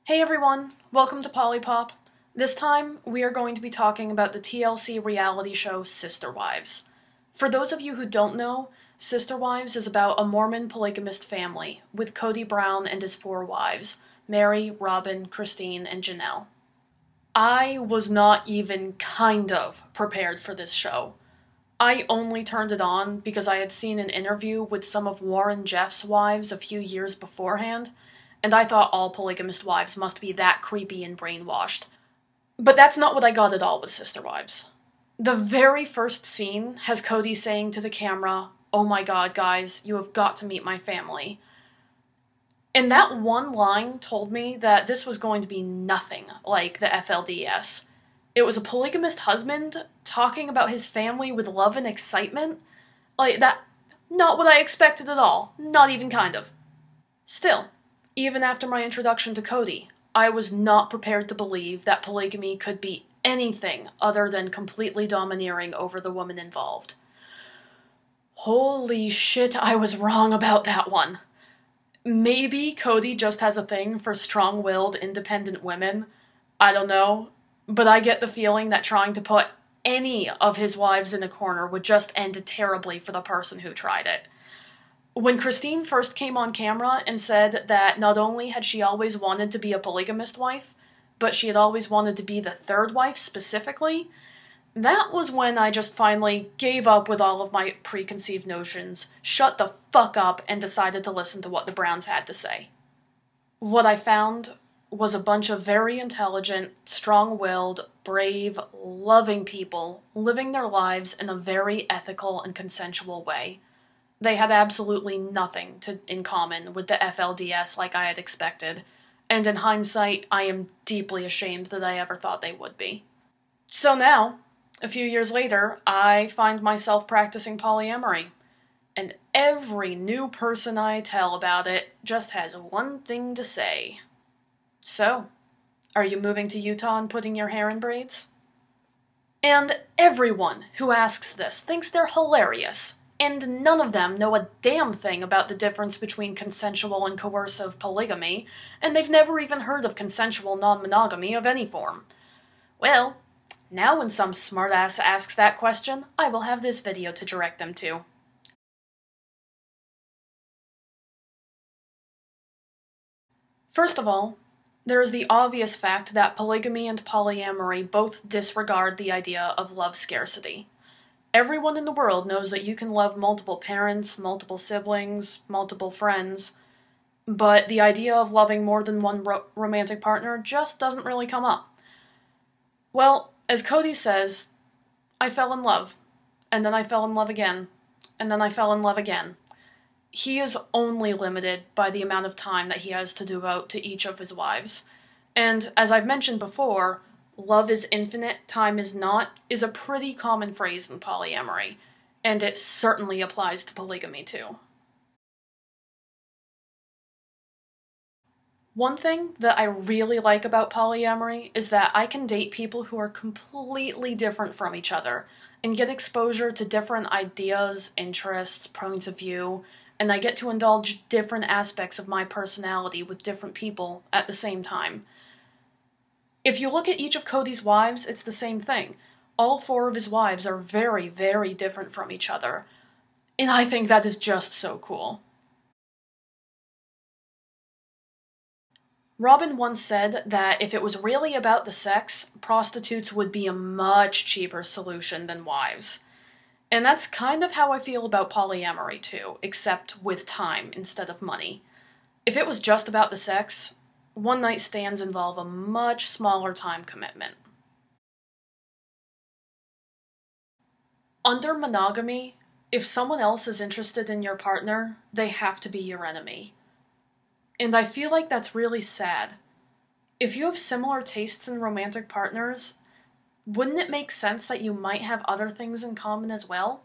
Hey everyone, welcome to Polypop. This time, we are going to be talking about the TLC reality show Sister Wives. For those of you who don't know, Sister Wives is about a Mormon polygamist family, with Cody Brown and his 4 wives, Mary, Robin, Christine, and Janelle. I was not even kind of prepared for this show. I only turned it on because I had seen an interview with some of Warren Jeff's wives a few years beforehand, and I thought all polygamist wives must be that creepy and brainwashed. But that's not what I got at all with Sister Wives. The very first scene has Cody saying to the camera, "Oh my god, guys, you have got to meet my family." And that one line told me that this was going to be nothing like the FLDS. It was a polygamist husband talking about his family with love and excitement. Like, that, not what I expected at all. Not even kind of. Still, even after my introduction to Cody, I was not prepared to believe that polygamy could be anything other than completely domineering over the woman involved. Holy shit, I was wrong about that one. Maybe Cody just has a thing for strong-willed, independent women. I don't know. But I get the feeling that trying to put any of his wives in a corner would just end terribly for the person who tried it. When Christine first came on camera and said that not only had she always wanted to be a polygamist wife, but she had always wanted to be the 3rd wife specifically, that was when I just finally gave up with all of my preconceived notions, shut the fuck up, and decided to listen to what the Browns had to say. What I found was a bunch of very intelligent, strong-willed, brave, loving people living their lives in a very ethical and consensual way. They had absolutely nothing in common with the FLDS like I had expected, and in hindsight, I am deeply ashamed that I ever thought they would be. So now, a few years later, I find myself practicing polyamory, and every new person I tell about it just has one thing to say. So, are you moving to Utah and putting your hair in braids? And everyone who asks this thinks they're hilarious, and none of them know a damn thing about the difference between consensual and coercive polygamy, and they've never even heard of consensual non-monogamy of any form. Well, now when some smartass asks that question, I will have this video to direct them to. First of all, there is the obvious fact that polygamy and polyamory both disregard the idea of love scarcity. Everyone in the world knows that you can love multiple parents, multiple siblings, multiple friends, but the idea of loving more than one romantic partner just doesn't really come up. Well, as Cody says, I fell in love, and then I fell in love again, and then I fell in love again. He is only limited by the amount of time that he has to devote to each of his wives. And as I've mentioned before, love is infinite, time is not, is a pretty common phrase in polyamory, and it certainly applies to polygamy too. One thing that I really like about polyamory is that I can date people who are completely different from each other, and get exposure to different ideas, interests, points of view, and I get to indulge different aspects of my personality with different people at the same time. If you look at each of Cody's wives, it's the same thing. All 4 of his wives are very, very different from each other, and I think that is just so cool. Robin once said that if it was really about the sex, prostitutes would be a much cheaper solution than wives. And that's kind of how I feel about polyamory too, except with time instead of money. If it was just about the sex, one-night stands involve a much smaller time commitment. Under monogamy, if someone else is interested in your partner, they have to be your enemy. And I feel like that's really sad. If you have similar tastes in romantic partners, wouldn't it make sense that you might have other things in common as well?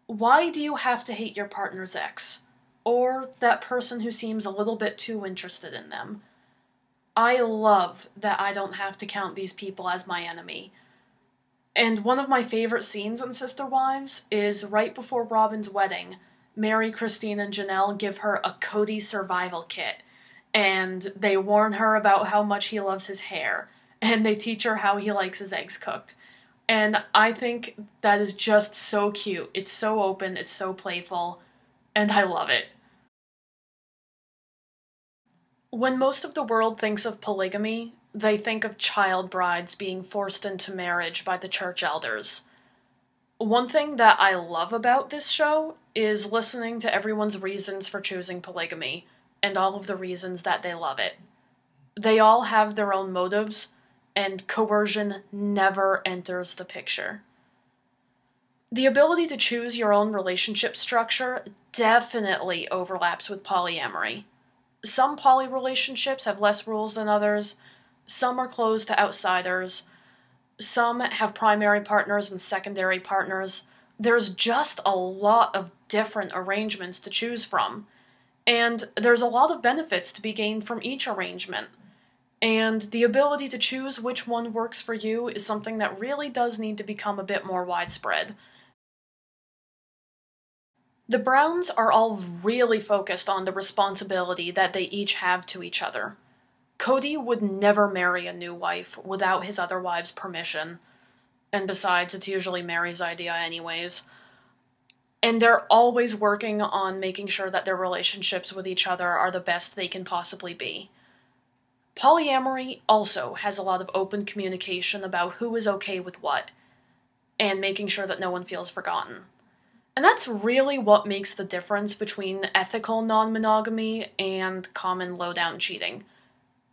Why do you have to hate your partner's ex? Or that person who seems a little bit too interested in them? I love that I don't have to count these people as my enemy. And one of my favorite scenes in Sister Wives is right before Robin's wedding. Mary, Christine, and Janelle give her a Cody survival kit, and they warn her about how much he loves his hair, and they teach her how he likes his eggs cooked. And I think that is just so cute. It's so open, it's so playful, and I love it. When most of the world thinks of polygamy, they think of child brides being forced into marriage by the church elders. One thing that I love about this show is listening to everyone's reasons for choosing polygamy, and all of the reasons that they love it. They all have their own motives, and coercion never enters the picture. The ability to choose your own relationship structure definitely overlaps with polyamory. Some poly relationships have less rules than others, some are closed to outsiders, some have primary partners and secondary partners. There's just a lot of different arrangements to choose from, and there's a lot of benefits to be gained from each arrangement. And the ability to choose which one works for you is something that really does need to become a bit more widespread. The Browns are all really focused on the responsibility that they each have to each other. Cody would never marry a new wife without his other wives' permission, and besides, it's usually Mary's idea anyways. And they're always working on making sure that their relationships with each other are the best they can possibly be. Polyamory also has a lot of open communication about who is okay with what, and making sure that no one feels forgotten. And that's really what makes the difference between ethical non-monogamy and common low-down cheating.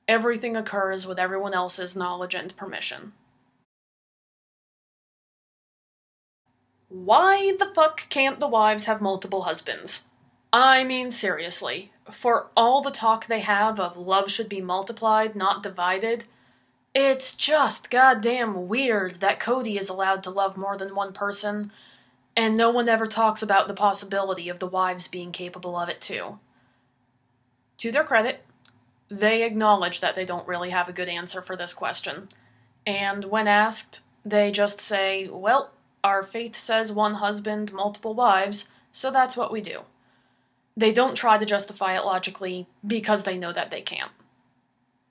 Everything occurs with everyone else's knowledge and permission. Why the fuck can't the wives have multiple husbands? I mean, seriously, for all the talk they have of love should be multiplied, not divided, it's just goddamn weird that Cody is allowed to love more than one person, and no one ever talks about the possibility of the wives being capable of it too. To their credit, they acknowledge that they don't really have a good answer for this question, and when asked, they just say, well, our faith says one husband, multiple wives, so that's what we do. They don't try to justify it logically because they know that they can't.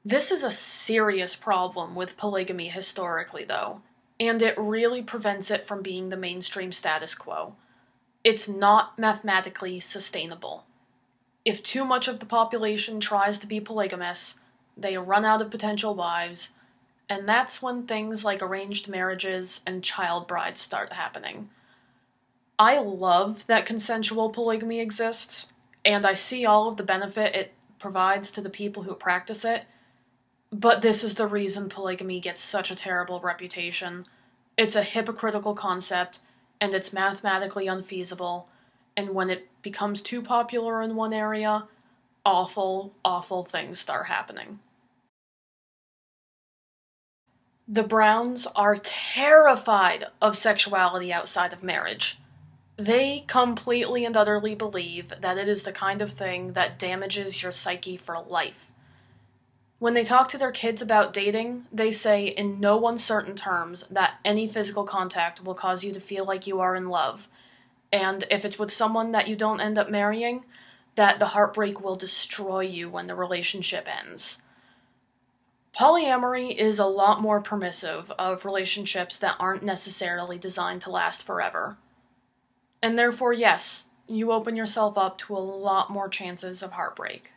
This is a serious problem with polygamy historically, though, and it really prevents it from being the mainstream status quo. It's not mathematically sustainable. If too much of the population tries to be polygamous, they run out of potential wives, and that's when things like arranged marriages and child brides start happening. I love that consensual polygamy exists, and I see all of the benefit it provides to the people who practice it, but this is the reason polygamy gets such a terrible reputation. It's a hypocritical concept, and it's mathematically unfeasible, and when it becomes too popular in one area, awful, awful things start happening. The Browns are terrified of sexuality outside of marriage. They completely and utterly believe that it is the kind of thing that damages your psyche for life. When they talk to their kids about dating, they say in no uncertain terms that any physical contact will cause you to feel like you are in love, and if it's with someone that you don't end up marrying, that the heartbreak will destroy you when the relationship ends. Polyamory is a lot more permissive of relationships that aren't necessarily designed to last forever. And therefore, yes, you open yourself up to a lot more chances of heartbreak.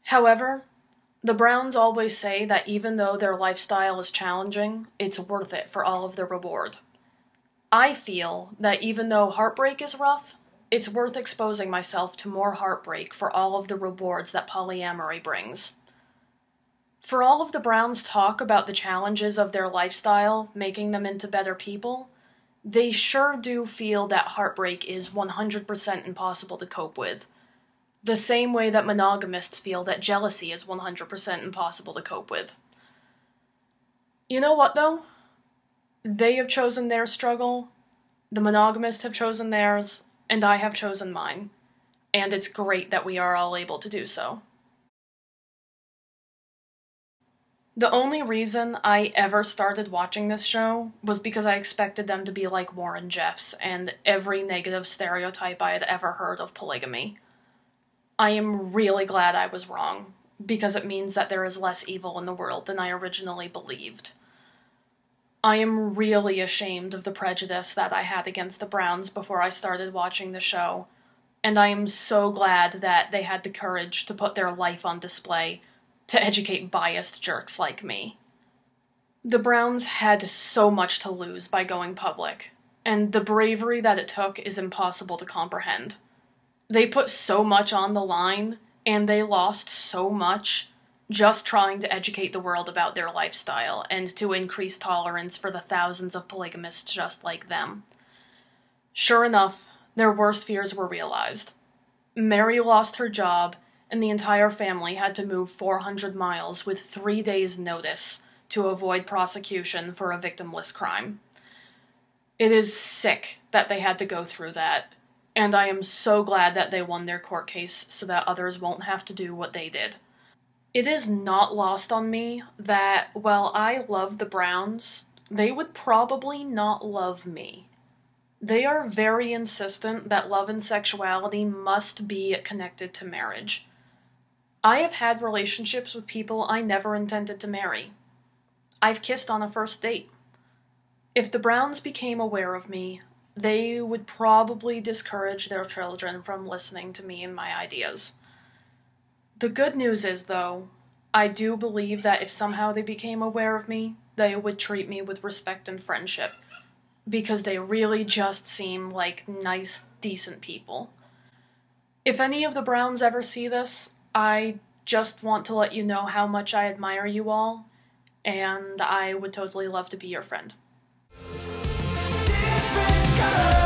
However, the Browns always say that even though their lifestyle is challenging, it's worth it for all of the reward. I feel that even though heartbreak is rough, it's worth exposing myself to more heartbreak for all of the rewards that polyamory brings. For all of the Browns' talk about the challenges of their lifestyle making them into better people, they sure do feel that heartbreak is 100% impossible to cope with. The same way that monogamists feel that jealousy is 100% impossible to cope with. You know what, though? They have chosen their struggle, the monogamists have chosen theirs, and I have chosen mine. And it's great that we are all able to do so. The only reason I ever started watching this show was because I expected them to be like Warren Jeffs and every negative stereotype I had ever heard of polygamy. I am really glad I was wrong, because it means that there is less evil in the world than I originally believed. I am really ashamed of the prejudice that I had against the Browns before I started watching the show, and I am so glad that they had the courage to put their life on display to educate biased jerks like me. The Browns had so much to lose by going public, and the bravery that it took is impossible to comprehend. They put so much on the line, and they lost so much just trying to educate the world about their lifestyle and to increase tolerance for the thousands of polygamists just like them. Sure enough, their worst fears were realized. Mary lost her job, and the entire family had to move 400 miles with 3 days' notice to avoid prosecution for a victimless crime. It is sick that they had to go through that, and I am so glad that they won their court case so that others won't have to do what they did. It is not lost on me that, while I love the Browns, they would probably not love me. They are very insistent that love and sexuality must be connected to marriage. I have had relationships with people I never intended to marry. I've kissed on a first date. If the Browns became aware of me, they would probably discourage their children from listening to me and my ideas. The good news is, though, I do believe that if somehow they became aware of me, they would treat me with respect and friendship, because they really just seem like nice, decent people. If any of the Browns ever see this, I just want to let you know how much I admire you all, and I would totally love to be your friend. Different colors.